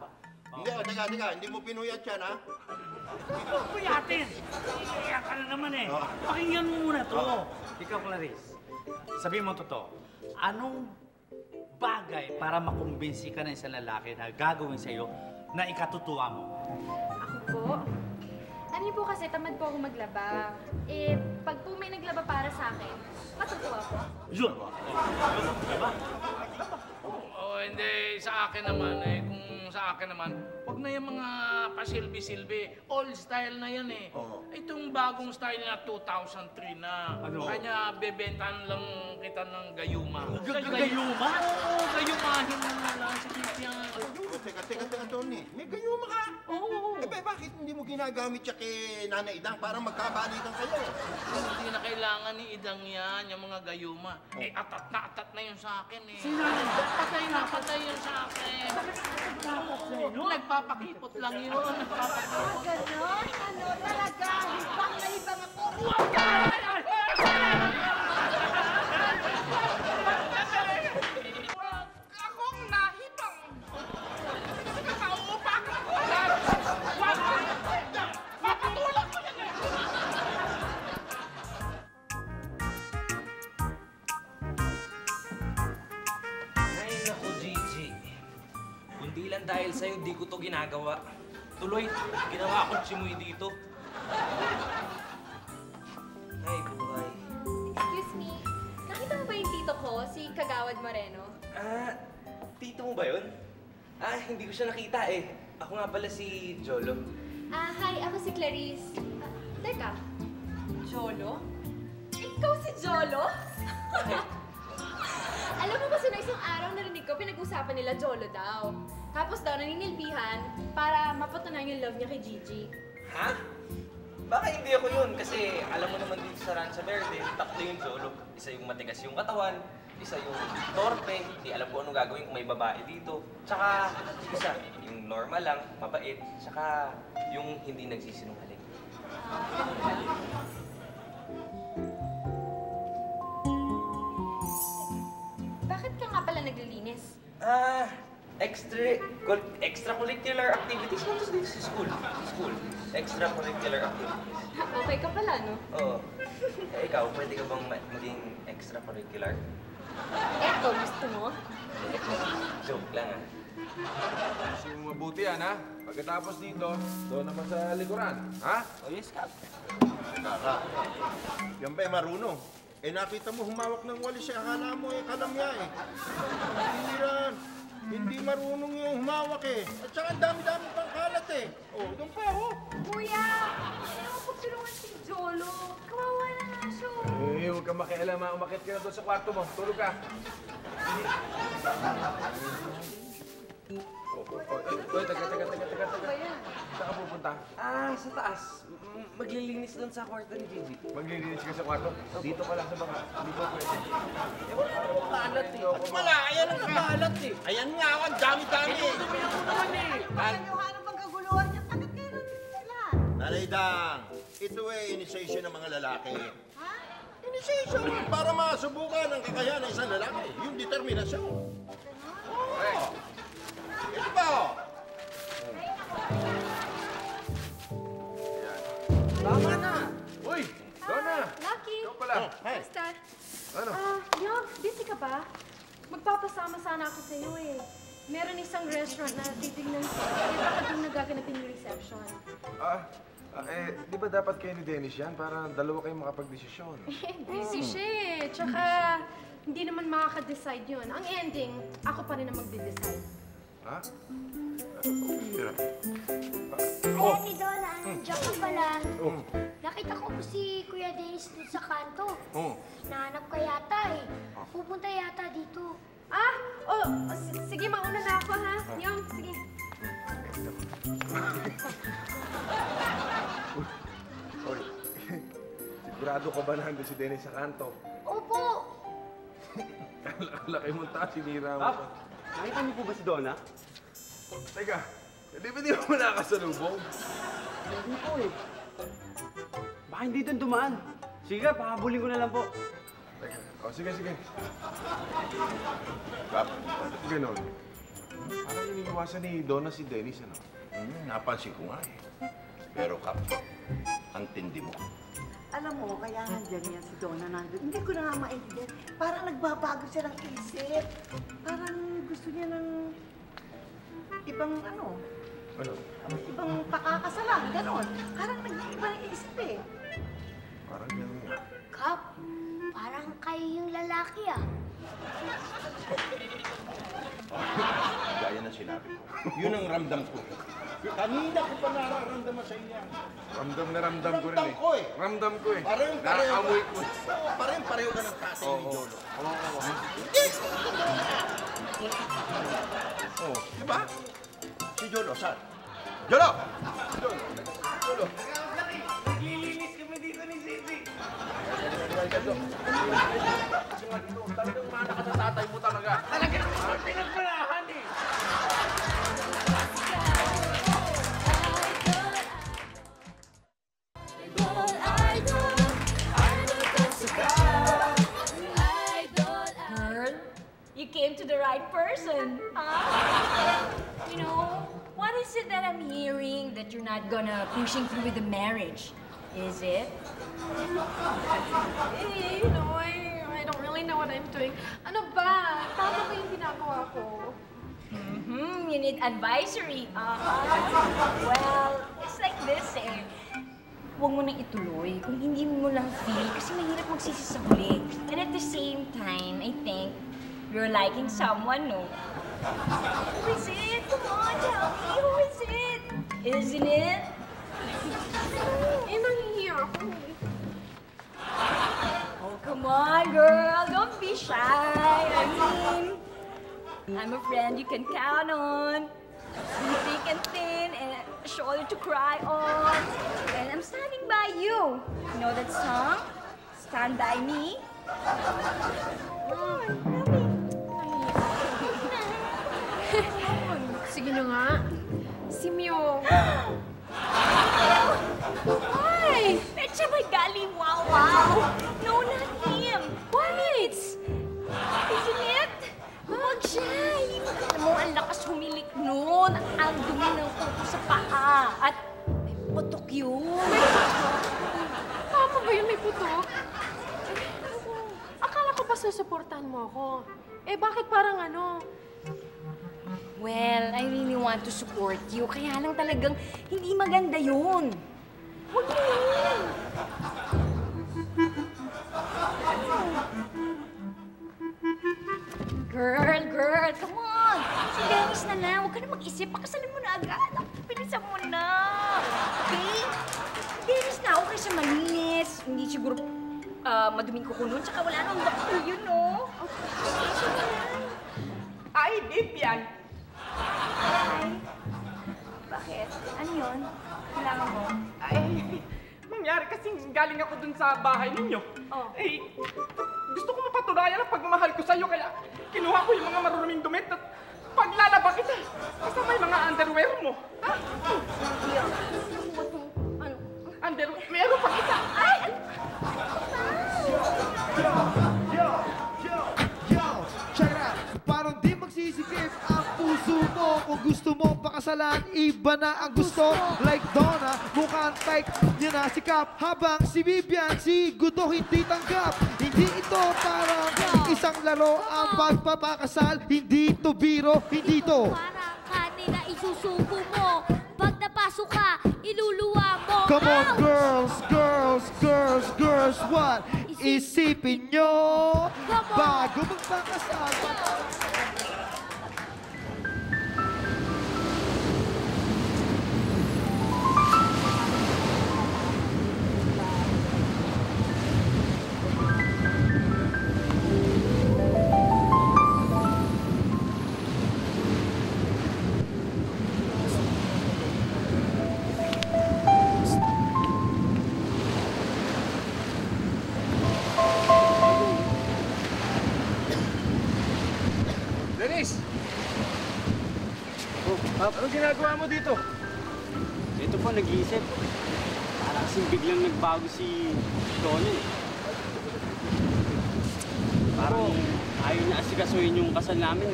H: Teka. Hindi mo pinuyat yan, ha?
N: Puyatin! Iyak ka na naman eh. Pakinggan mo muna to. Ikaw, Clarice. Sabihin mo totoo. Anong bagay para makumbinsi ka ng isang lalaki na gagawin sa'yo na ikatutuwa mo?
F: Ako po? Ano po kasi, tamad po ako maglaba. Pag po may naglaba para sa akin, matutuwa po.
N: Yun! Diba?
I: Oo, hindi. Sa akin naman kung sa akin naman, huwag na yung mga pasilbi-silbi. Old style na yan eh. Itong bagong style na 2003 na. Kanya bebentahan lang kita ng gayuma.
N: Gayuma?
I: Oo, gayumahin mo na lang si Bibian.
H: Teka, Tony. May gayuma ka?
I: Oo.
H: Bakit hindi mo ginagamit siya kay Nanay Idang para magkabalikan kayo?
I: Hindi na kailangan ni Idang yan, yung mga gayuma. Atat na yun sa akin eh. Patay yun sa akin. Nagpapakipot lang yun.
E: Ganon? Ano talaga? Hibang na hibang ako.
K: Akong nahibang. Nakaupa ka ko. Papatulak ko yan.
A: Ay, naku, Gigi. Kundi lang dahil sa'yo, di ko to ginagawa. Tuloy, ginawa akong chimoy dito. Ay, buhay.
B: Excuse me, nakita mo ba yung tito ko, si Kagawad Moreno?
A: Tito mo ba yun? Hindi ko siya nakita eh. Ako nga pala si Jolo.
B: Hi, ako si Clarice. Teka, Jolo? Ikaw si Jolo? Alam mo kasi na isang araw narinig ko, pinag-usapan nila Jolo daw. Tapos daw naninilbihan para mapatunayan yung love niya kay Gigi.
A: Ha? Baka hindi ako yun kasi alam mo naman dito sa Rancha Verde, tatlo yung Jolo. Isa yung matigas yung katawan, isa yung torpe, hindi alam ko anong gagawin kung may babae dito. Tsaka isa, yung normal lang, mabait, tsaka yung hindi nagsisinungaling.
B: Bakit ka nga pala naglilinis?
A: Extracurricular activities lang to dito sa school. Extracurricular activities.
B: Okay ka pala, no?
A: Oo. Ikaw, pwede ka bang maging extracurricular?
B: Eto, gusto mo?
A: Joke lang
G: Kasi mabuti yan, ha? Pagkatapos dito, doon naman sa likuran. Ha?
A: Oh, yes, Kap.
H: Kaka, yan ba'y marunong? Nakita mo humawak ng walis akala mo kalamya eh. Hindi marunong yung humawak eh. At saka ang dami-dami pang kalat eh. Doon pa
B: Kuya, ayaw ko tulungan si Jolo. Kawawa na nga siya.
G: Huwag kang makialam, ha? Umakit ka na doon sa kwarto mo. Tulog ka. Teka. Saan ka pupunta?
A: Sa taas. Maglilinis doon sa kwarto ni Gigi.
G: Maglilinis ka sa kwarto? Dito ka lang sa baka. Hindi po pwede.
A: Kalat eh.
H: Wala, ayan ang kalat eh. Ayan nga, ang dami-dami eh.
E: Ano bang kaguluhan niya? Bakit kayo nila?
H: Nanay Dang, ito initiation ng mga lalaki. Ha? Initiation para masubukan ang kakayahan ng isang lalaki. Yung determinasyon. Oo. Ito ba?
C: Tama na!
G: pala.
F: Basta.
G: Ano?
F: Yog, busy ka ba? Magpapasama sana ako sa iyo eh. Meron isang restaurant na titignan ko. Eh, baka doon nagaganapin yung reception.
G: Di ba dapat kayo ni Dennis yan para dalawa kayong makapag-desisyon?
F: Busy siya eh. Tsaka, hindi naman makaka-decide yun. Ang ending, ako pa rin ang magde-decide.
G: Ha? Hirap.
D: Ayan ni Donna, nandiyan ka pala. Nakita ko po si Kuya Dennis dun sa kanto. Nahanap ka yata eh. Pupunta yata dito.
F: Sige, mauna na ako ha. Yung, sige.
G: Oy, sigurado ka ba na handa si Dennis sa kanto?
D: Opo!
G: Laki mong taas, sinira mo.
L: Nakita niyo po ba si Donna?
G: Teka, di ba di mo nakasalubong?
L: Hindi po eh. Baka hindi doon dumaan. Sige, pahabulin ko na lang po.
G: Teka, sige. Kap, ganon. Parang iniiwasan ni Donna si Dennis, ano?
H: Napansin ko nga eh. Pero Kap, ang tindi mo.
E: Alam mo, kaya nandiyan yan si Donna nandun. Hindi ko na nga maintindihan. Parang nagbabago siya ng isip. Parang gusto niya ng ibang ano?
G: Ano?
E: Ibang pakakasalan, gano'n. Parang nag-iiba ng isip eh.
G: Parang ganon nga.
D: Kap, parang kayo yung lalaki ah.
H: Gaya na sinabi ko. Yun ang ramdam ko. Kanina ko pa nararamdaman sa inyo.
G: Ramdam na ramdam ko rin eh.
H: Ramdam ko eh.
G: Ramdam ko eh.
H: Pareho.
G: Nakaamoy ko eh.
H: Oo, pareho ka ng tatay ni Jolo.
G: Oo.
H: Diba? Si Jolo, saan? Jolo! Jolo!
I: Naglilinis kami dito ni Sisi.
A: Talagang mana ka sa tatay mo talaga.
I: Talaga naman pinagpalahan eh.
M: Girl, you came to the right person, huh? You know, what is it that I'm hearing that you're not gonna pushing through with the marriage? Is it?
F: You know, I don't really know what I'm doing. Ano ba? Tama ba yung ginagawa ko?
M: You need advisory. Well, it's like this eh. Huwag mo nang ituloy kung hindi mo lang feel kasi mahirap magsisi sa huli. And at the same time, I think you're liking someone, no? Who is it? Come on, tell me. Who is it? Isn't it?
F: Nahihiya ako.
M: Oh, come on, girl. Don't be shy. I mean, I'm a friend you can count on. Thick and thin, and a shoulder to cry on. And I'm standing by you. You know that song? Stand by me. Come on, tell me.
F: Sige na nga. Si Myung.
M: Why? Betcha may galing, wow. No, not him. What? Isn't it? Huwag siya. Alam mo, ang lakas humilik nun. Ang dumi ng kuko sa paa. At putok yun.
F: Tama ba yun? May putok? Akala ko ba susuportahan mo ako? Eh, bakit parang ano?
M: Well, I really want to support you. Kaya lang talagang hindi maganda yun. Huwag mo yun. Girl, come on. Si Dennis na lang. Huwag ka na mag-isip. Pakasalin mo na agad. Pilisan mo na. Okay? Dennis na. Okay siya malinis. Hindi siguro maduming kukunon. Tsaka wala nang bakto yun, no?
K: Ay, Vivian!
M: Hi. Bakit? Ano yun? Kailangan mo?
K: Ay, mangyari kasing galing ako dun sa bahay ninyo.
M: Oh.
K: Eh, gusto ko mapatunayan ang pagmamahal ko sa'yo, kaya kinuha ko yung mga maruruming damit at paglalaba kita. Kasama yung mga underwear mo. Ha?
M: Ano?
K: Underwear? Meron pa kita.
M: Ay!
J: Yo, check it out. Parang di magsisikip ang puso mo kung gusto mo pakasalan, iba na ang gusto. Like Donna, mukhang type niya na si Cap. Habang si Vivian, si Gudo hindi tanggap. Hindi ito parang isang laro ang pagpapakasal. Hindi to biro, hindi to
O: Parang kanila isusubo mo. Pag napasok ka, iluluwa mo.
J: Come on, girls, girls, girls, girls, what? Isipin nyo bago magpakasal.
G: Dennis! Anong ginagawa mo dito?
L: Ito po, nag-iisip. Parang kasing biglang nagbago si Tony. Parang ayaw niya asigasuhin yung kasal namin.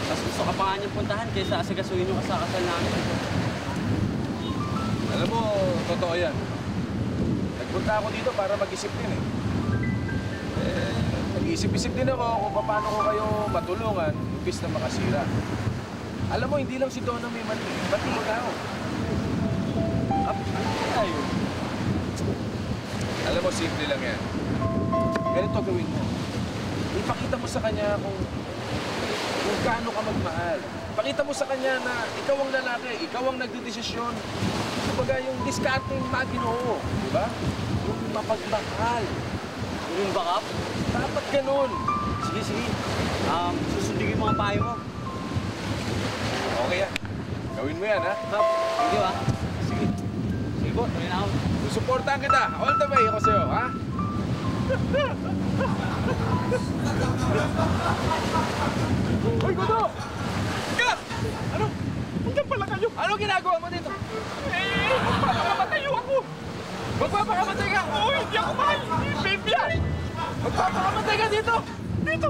L: Mas gusto ka pa nga niyang puntahan kaysa asigasuhin yung kasal namin.
G: Alam mo, totoo yan. Nagpunta ako dito para mag-isip din eh. Nag-isip-isip din ako kung paano ko kayo matulungan imbis na makasira. Alam mo, hindi lang si Donna may mali. Pati ikaw. Tayo. Alam mo, simple lang yan. Ganito gawin mo. Ipakita mo sa kanya kung gaano ka magmahal. Pakita mo sa kanya na ikaw ang lalaki, ikaw ang nagdedesisyon. Kumbaga yung discarding maginoo, di ba? Yung mapagmahal.
L: Yung backup?
G: Dapat ganun.
L: Sige, sige. Susundin yung mga payo mo.
G: Okay yan. Gawin mo yan, ha?
L: Thank you, ha? Sige. Sige po, tuloy na ako.
G: Susuportahan kita. All the way ako sa'yo, ha?
K: Hoy, Gudo! Ka! Ano? Nandiyan pala kayo.
G: Ano ginagawa mo dito?
K: Magpapakamatay ako.
G: Magpapakamatay ka?
K: Oo, hindi ako mahal. Vivian!
G: Magpapakamatay ka dito?
K: Dito!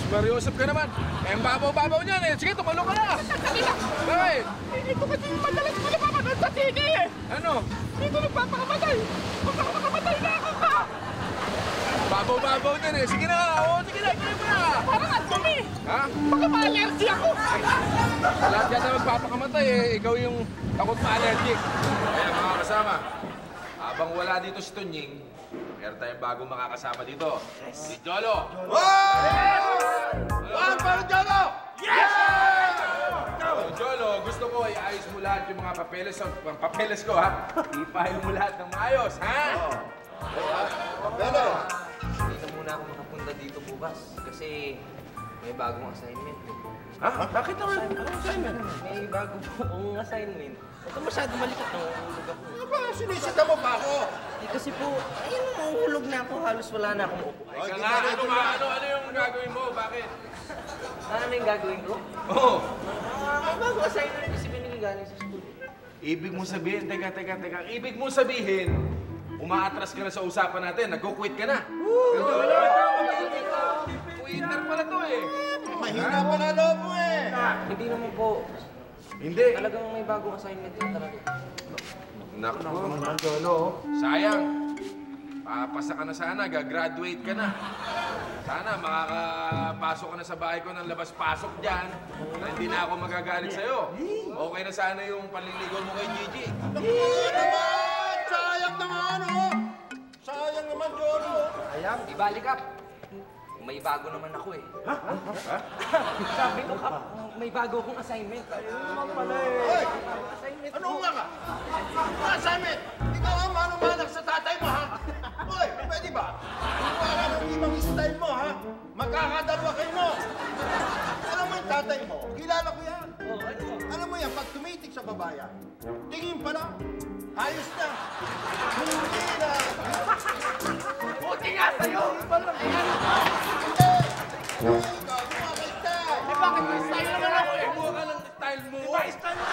G: Mariusap ka naman. Eh, ang babaw-babaw niyan eh. Sige, tumalong ka na.
K: Sandali lang.
G: Bakit?
K: Ito kasi madalas ko napapanood sa TV eh.
G: Ano?
K: Dito nagpapakamatay. Magpapakamatay na ako ka.
G: Babaw-babaw niyan eh. Sige na. Oo, sige na. Sige na.
K: Parang ang dumi.
G: Ha?
K: Baka ma-allergy ako.
G: Lahat yata magpapakamatay eh. Ikaw yung takot ma-allergic. Kaya mga kasama, habang wala dito si Tunying, meron tayong bagong makakasama dito. Si Jolo.
H: Juan para Jolo!
G: Yes! Jolo, gusto ko iayos mo lahat yung mga papeles ko, ha? I-file mo lahat ng maayos, ha?
H: Papeles?
C: Hindi na muna ako makapunta dito bukas kasi may bagong assignment.
G: Ha? Bakit naman? Anong assignment?
C: May bago po akong assignment. Ito masyado malikot na uhulog ako.
H: Ano ba? Sinisita mo pa ako?
C: Kasi po, ayun, uhulog na ako. Halos wala na akong upo.
G: Ay, ano yung gagawin mo? Bakit?
C: Ano yung gagawin ko?
G: Oo.
C: May bagong assignment kasi binili galing sa school.
G: Ibig mo sabihin, teka. Ibig mo sabihin, umaatras ka na sa usapan natin, nagko-quit ka na. Quitter pala to eh.
H: Mahina pa na loob mo eh.
C: Hindi naman po.
G: Hindi.
C: Talagang may bagong assignment din talaga.
G: Naku naman, Jolo. Sayang. Papasa ka na sana, gagraduate ka na. Sana makakapasok ka na sa bahay ko ng labas-pasok dyan. Na hindi na ako magagalit sa'yo. Okay na sana yung panliligaw mo kay Gigi.
H: Naman! Sayang naman, oh! Sayang naman, Jolo.
C: Sayang? Ibalik ka. May bago naman ako eh.
G: Ha?
C: Sabi ko, Kap, may bago akong assignment.
H: Ayun naman pala eh. Hoy! Ano nga ka? Assignment! Ikaw ang manumanak sa tatay mo, ha? Hoy, pwede ba? Kung ka ng ibang style mo, ha? Magkakadalwa kayo mo. Alam mo yung tatay mo, kilala ko yan. Alam mo yan, pag tumitik sa babayan, tingin pa lang, ayos na. Hindi na.
K: Buti nga sa'yo.
H: Ikaw, mga style.
K: Eh, bakit may style naman ako eh?
G: Kumuha ka ng style mo.
K: Iba style mo.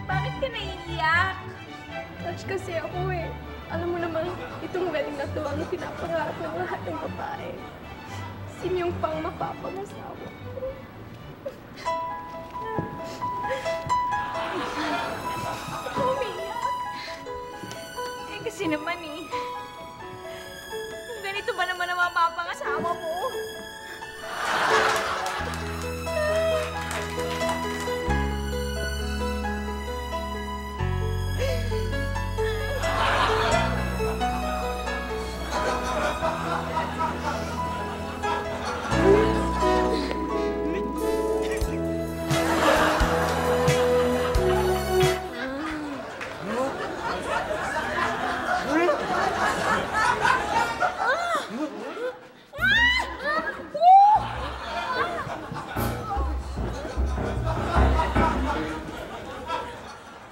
B: Bakit ka naiiyak? Touch kasi ako eh. Alam mo naman, itong wedding na to ang pinapangarap ng lahat ng babae. Simyong pang mapapangasawa ko. Umiiyak. Eh kasi naman eh. Ganito ba naman ang mapapangasawa mo?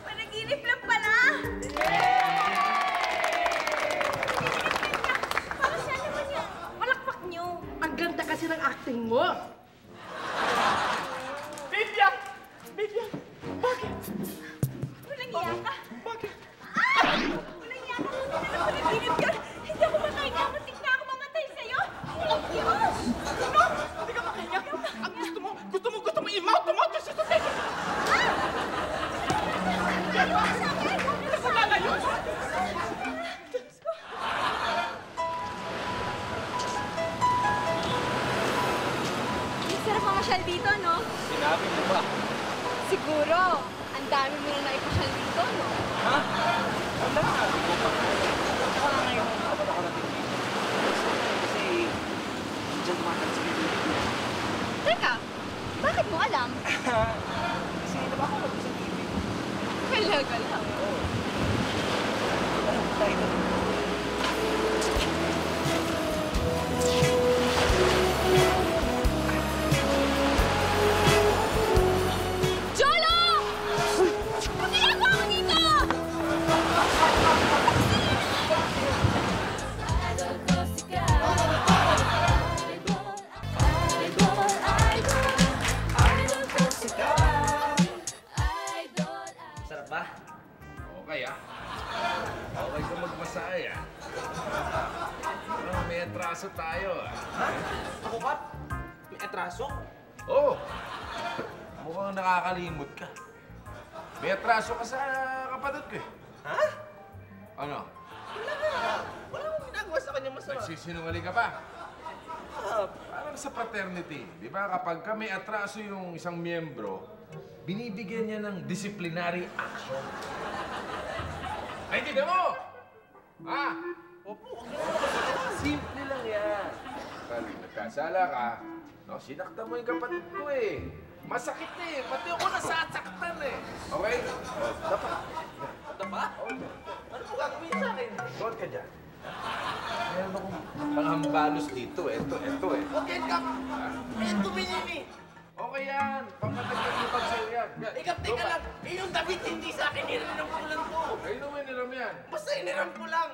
B: Panaginip lang pala! Para saan naman yan? Palakpak niyo!
E: Ang ganda kasi ng acting mo.
K: Vivian! Vivian! Bakit?
B: Walang iya ka?
K: Bakit?
B: Walang iya ka? Hindi na panaginip yun! Hindi ako makahinga! Muntik na ako mamatay sa'yo! Ang Diyos!
K: Ano? Hindi ka makahinga? Ang gusto mo i-mouth to mouth yung sasabay ko!
B: Ayaw ka sa akin!
K: Wala na yun!
B: Ang sarap mamasyal dito, no?
A: Sinabi mo ba?
B: Siguro, ang dami mo na naipasyal dito, no?
A: Ha? Wala. Hindi ko pa. Saka ngayon, dapat ako natin dito. Kasi, dyan tumatag sa bibig.
B: Teka, bakit mo alam?
A: Kasi diba ako mag sa TV?
B: Talaga lang.
A: Oo. Alam, tayo.
B: Jolo! Ang ginagawa ko dito!
C: Sarap ba?
G: Okay ah. Okay ka magmasay ah. Pero may atraso tayo ah.
C: Ha? Ako ba? May atraso?
G: Oo. Mukhang nakakalimot ka. May atraso ka sa kapatid ko eh.
C: Ha?
G: Ano?
C: Wala akong ginagawa sa kanya masama.
G: Nagsisinungaling ka pa? Parang sa fraternity, di ba? Kapag ka may atraso yung isang miyembro, binibigyan niya ng disciplinary action. Ay, hindi mo! Ha? Opo, simple lang yan. Kali, nagkasala ka, no, sinaktan mo yung kapatid ko eh. Masakit eh, pati ako nasasaktan eh. Okay? O, dapa. Dapa? Ano po gagawin sa akin? Doon ka dyan. Meron akong panghambalos dito, eto eh.
I: Okay, Kap. May tumingin eh.
G: Okay yan, pampatagdag mo pag sa'yo yan.
I: Ikap, teka lang. Eh, yung David hindi sa akin, hiniram ko lang to.
G: Ay, naman niram yan.
I: Basta hiniram ko lang.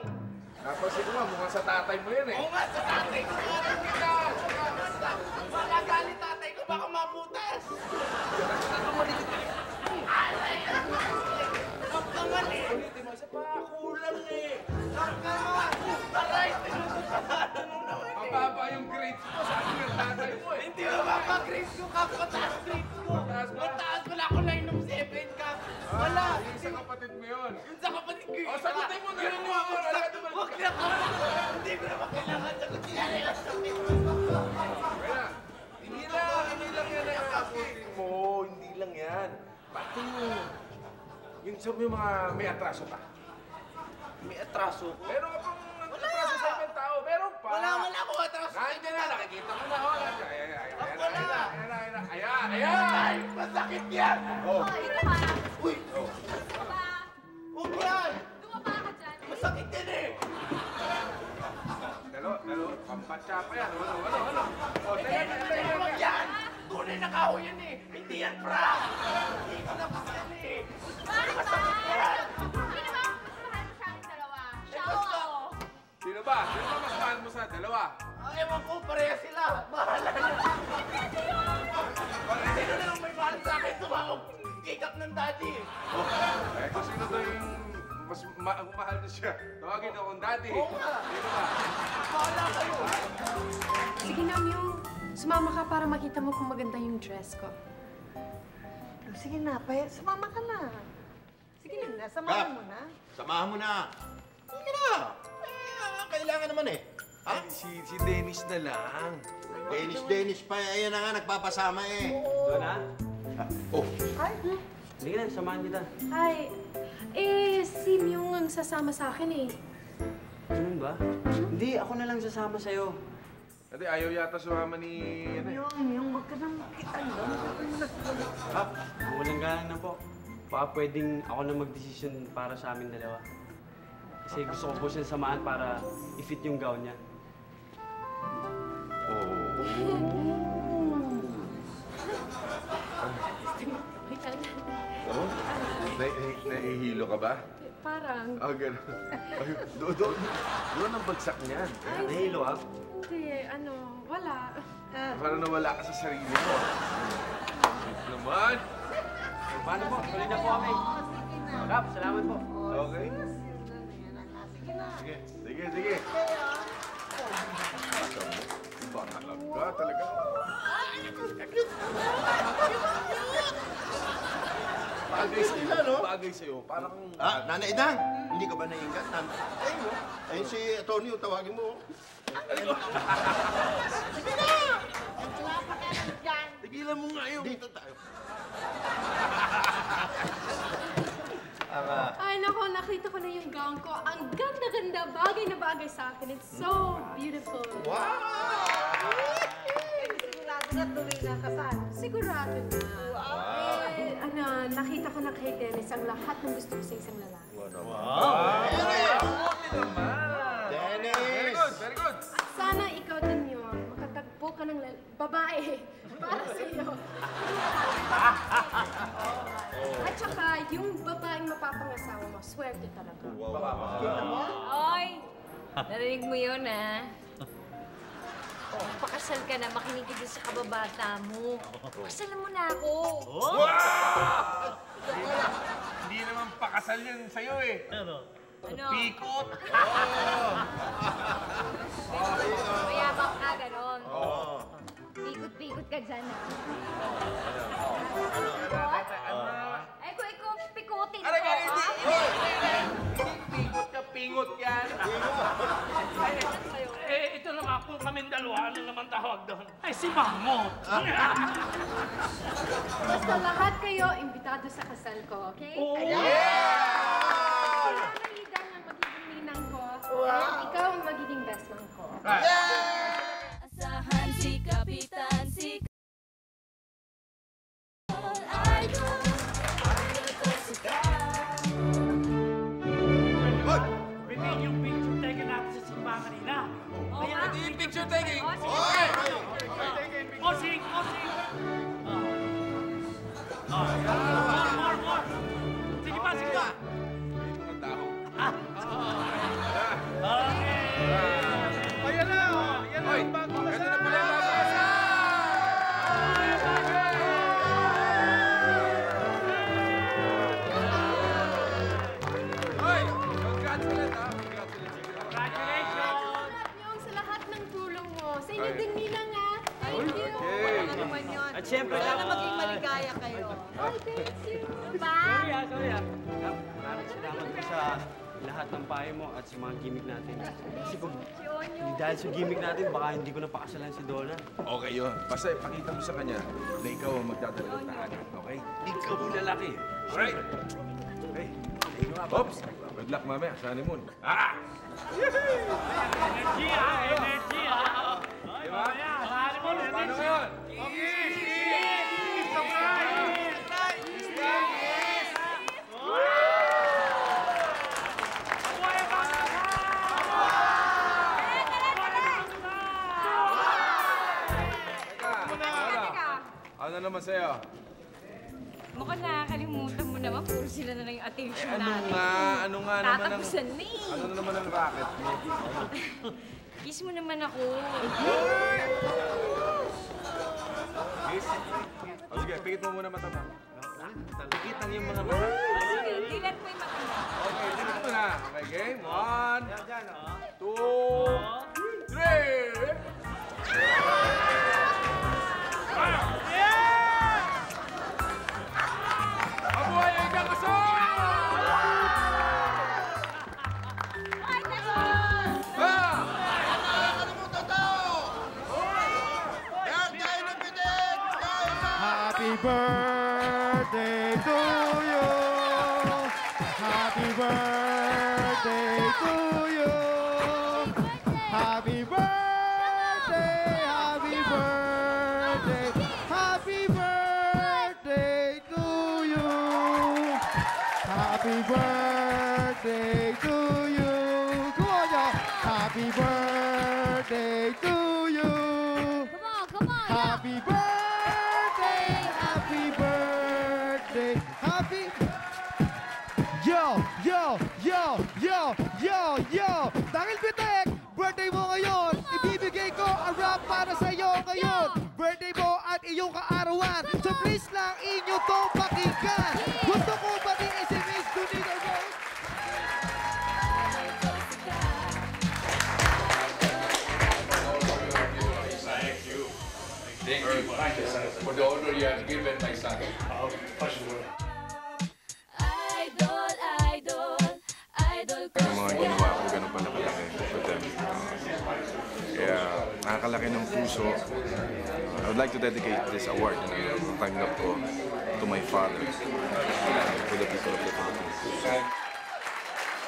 G: Tapos ito nga, mukhang sa tatay mo yan eh.
I: Oo nga, sa tatay ko. Makasali tatay ko, baka mabutas. Kap naman eh.
G: Ulitin mo, isa pa, kulang eh.
I: Kap naman. Aray, tinutupatan mo naman eh.
G: Mababa yung grades mo, sabi ng tatay mo eh.
I: Hindi mababa grades ko, Kap. Mataas grades ko.
G: Mataas ba?
I: Mataas. Wala ako line of 7, Kap. Wala.
G: Yung sa kapatid mo yun.
I: Yung sa kapatid ko.
G: O, sagutin mo na rin mo ako.
I: Huwag na ka. Hindi ko naman kailangan sagutin.
G: Kaya, hindi lang yan ang sagutin mo. Hindi lang yan. Pati yung sabi yung mga may atraso ka.
C: May atraso.
G: Meron ka pang atraso sa ibang tao. Meron pa.
I: Wala ko atraso.
G: Nandiyan na, nakikita ko na. Ayan.
I: Ay, masakit yan.
G: Oh.
I: Uy.
G: Oh.
I: Huwag yan.
B: Dumaba ka dyan.
I: Masakit yan eh.
G: Dalo. Pampatsa pa yan. Ano? Oh,
I: Huwag yan. Tunay na kahoy yan eh. Hindi yan prank. Hindi ko na yan eh.
B: Bakit ba? Sino ba ang mas mahal mo sa akin dalawa? Siya o ako?
G: Sino ba? Sino ba mas mahal mo sa dalawa?
I: Ewan ko, pareha sila. Bahala na. Sino na lang may mahal sa akin? Tumawag. Kick-up ng daddy.
G: Eh, kung sino to yung mas mahal niya siya, tawagin akong daddy.
I: Oo nga.
G: Sino ba?
I: Bahala kayo.
F: Sige na, Myung. Sumama ka para makita mo kung maganda yung dress ko.
E: Sige na, sumama ka na. Sige na, samahan mo na.
H: Samahan mo na. Sige na. Kailangan naman eh. Ha?
G: Si Dennis na lang.
H: Dennis pa. Ayan na nga, nagpapasama eh.
L: Donna?
H: Oh.
E: Ay,
L: Hindi ka na, samahan kita.
F: Hi. Si Myung ang sasama sa akin eh.
L: Ganun ba? Hindi, ako na lang sasama sa'yo.
G: Kasi ayaw yata sumama ni...
E: yung wag ka nang makitalo.
L: Ha? Walang galang na po. Baka pwedeng ako na magdesisyon para sa amin dalawa. Kasi gusto ko po siya samahan para i-fit yung gown niya.
G: Oh? Nahihilo ka ba?
F: Parang.
G: Ah, gano'n. Ay, doon ang bagsak niyan.
L: Nahihilo ka?
F: Hindi, wala.
G: Para nawala ka sa sarili mo. Naman!
L: Paano po? Tuloy na po kami. Kap, salamat po.
G: Okay. Sige. Ba talaga? Bagay sa'yo. Parang...
H: Ah, Nanay Idang, hindi ka ba naiingat? Ayun mo. Ayun si Tony, tawagin mo. Sige na!
G: Tigilan mo nga yun.
H: Dito tayo.
F: Ay, nako, nakita ko na yung gown ko. Ang ganda-ganda, bagay na bagay sa akin. It's so beautiful.
H: Wow!
E: Sigurado na tuloy na kasal.
F: Sigurado na. Nakita ko na kay Dennis ang lahat ng gusto ko sa isang lalaki.
H: Dennis!
G: Very good.
F: At sana ikaw din yun, makatagpo ka ng babae para sa iyo. At saka, yung babaeng mapapangasawa mo, swerte talaga.
E: Kita mo?
M: Oy! Narinig mo yun, ha? Pakasal ka na, makinig ka din sa kababata mo. Pakasalan mo na ako.
G: Hindi naman pakasal yan sa'yo eh.
M: Ano?
G: Pikot.
O: Mayabang ka, ganon. Pikot-pikot ka dyan, ha?
M: Ay, kung ikaw pikutin
G: Aray ka,
M: ko,
G: hindi pikot ka, pingot yan.
I: Ito naman po kaming dalawa. Ano naman tawag doon?
N: Ay, Eh, si Mamot.
F: Basta lahat kayo, imbitado sa kasal ko, okay?
N: Oo.
F: Ikaw na Idan ang magiging ninang ko. At ikaw ang magiging best man ko.
O: Asahan si Kapitan, si
N: Bitin yung picture taken natin sa simbahan kanina. Kaya,
G: Hindi yung picture taking.
N: Osing! More! Sige pa! Okay!
G: Ayan na, oh. Yan na yung bagong kasal. Ito na pala yung bagong kasal. Hoy, congratulations, ha?
N: Congratulations!
F: Yung sa lahat ng tulong mo. Sa inyo din, ninang, ha? Thank you.
E: Ano naman yun?
L: At syempre,
E: Sana maging maligaya kayo.
F: Oh, thank you.
L: Sorry. Maraming salamat po sa lahat ng payo mo at sa mga gimmick natin. Kasi kung hindi dahil sa gimmick natin, baka hindi ko napakasalan si Donna.
G: Okay yun. Basta ipakita mo sa kanya na ikaw ang magdadala ng tahanan. Okay? Ikaw ang lalaki. Alright? Okay. Oops. Good luck mamaya sa honeymoon.
N: Energy, ha?
G: Diba?
N: Sali mo,
G: Paano yun? Ano naman sa'yo?
M: Mukhang nakakalimutan mo naman. Puro sila na lang yung attention
G: Ano
M: natin.
G: nga? Ano nga naman ang...
M: Tatapusan na eh.
G: Ano naman ang racket mo?
M: Kiss mo naman ako.
G: Kiss? O sige, pikit mo muna mata mo. Pikit ang yung mga mata.
M: Sige, dilat mo yung mata mo.
G: Okay, pikit mo na. Okay, game? 1, 2, 3! Mabuhay ang kakasal!
J: Happy birthday to you. Happy birthday to you. Happy birthday, happy birthday, happy birthday to you. Happy birthday to you. Come on, y'all. Happy birthday to you.
O: Come on,
J: Happy birthday, happy birthday, happy... Yo! Dahil Bitek, birthday mo ngayon, ibibigay ko ang rap para sa iyo ngayon. Birthday mo at iyong kaarawan, so please lang inyo to pakinggan. Gusto ko batiin si Miss Donita Rose.
G: Thank you for the honor you have given my son.
P: Yung mga ginawa ko, ganun pala kalaki with them. Kaya nakakalaki ng puso. I would like to dedicate this award, tanggap ko to my father, to the people of the Philippines.